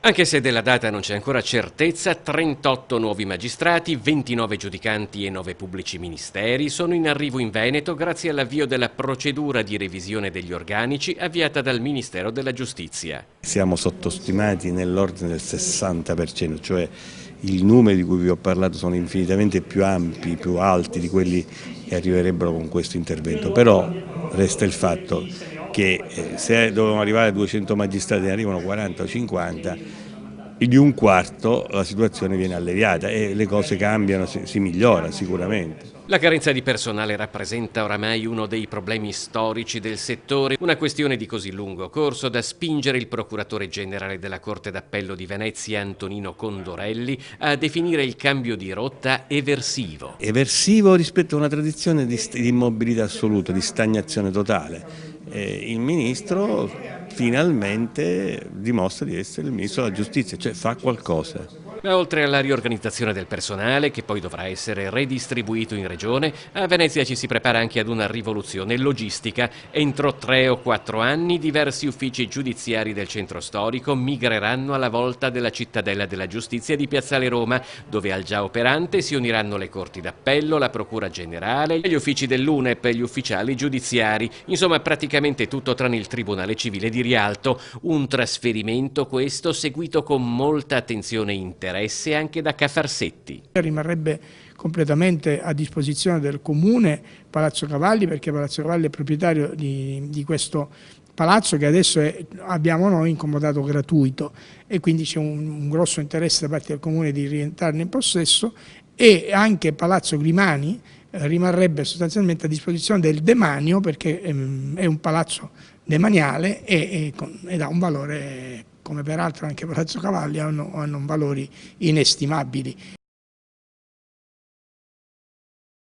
Anche se della data non c'è ancora certezza, 38 nuovi magistrati, 29 giudicanti e 9 pubblici ministeri sono in arrivo in Veneto grazie all'avvio della procedura di revisione degli organici avviata dal Ministero della Giustizia. Siamo sottostimati nell'ordine del 60%, cioè i numeri di cui vi ho parlato sono infinitamente più ampi, più alti di quelli che arriverebbero con questo intervento, però resta il fatto che se dovevamo arrivare a 200 magistrati ne arrivano 40 o 50, di un quarto la situazione viene alleviata e le cose cambiano, si migliora sicuramente. La carenza di personale rappresenta oramai uno dei problemi storici del settore, una questione di così lungo corso da spingere il procuratore generale della Corte d'Appello di Venezia, Antonino Condorelli, a definire il cambio di rotta eversivo. Eversivo rispetto a una tradizione di immobilità assoluta, di stagnazione totale. Il Ministro finalmente dimostra di essere il Ministro della Giustizia, cioè fa qualcosa. Ma oltre alla riorganizzazione del personale, che poi dovrà essere redistribuito in regione, a Venezia ci si prepara anche ad una rivoluzione logistica. Entro 3 o 4 anni diversi uffici giudiziari del centro storico migreranno alla volta della cittadella della giustizia di Piazzale Roma, dove al già operante si uniranno le corti d'appello, la procura generale, gli uffici dell'UNEP e gli ufficiali giudiziari. Insomma, praticamente tutto tranne il Tribunale Civile di Rialto. Un trasferimento questo seguito con molta attenzione interna anche da Cafarsetti. Rimarrebbe completamente a disposizione del Comune Palazzo Cavalli, perché Palazzo Cavalli è proprietario di questo palazzo che adesso abbiamo noi in comodato gratuito e quindi c'è un grosso interesse da parte del Comune di rientrarne in possesso, e anche Palazzo Grimani rimarrebbe sostanzialmente a disposizione del demanio, perché è un palazzo demaniale e ha un valore, come peraltro anche Palazzo Cavalli, hanno valori inestimabili.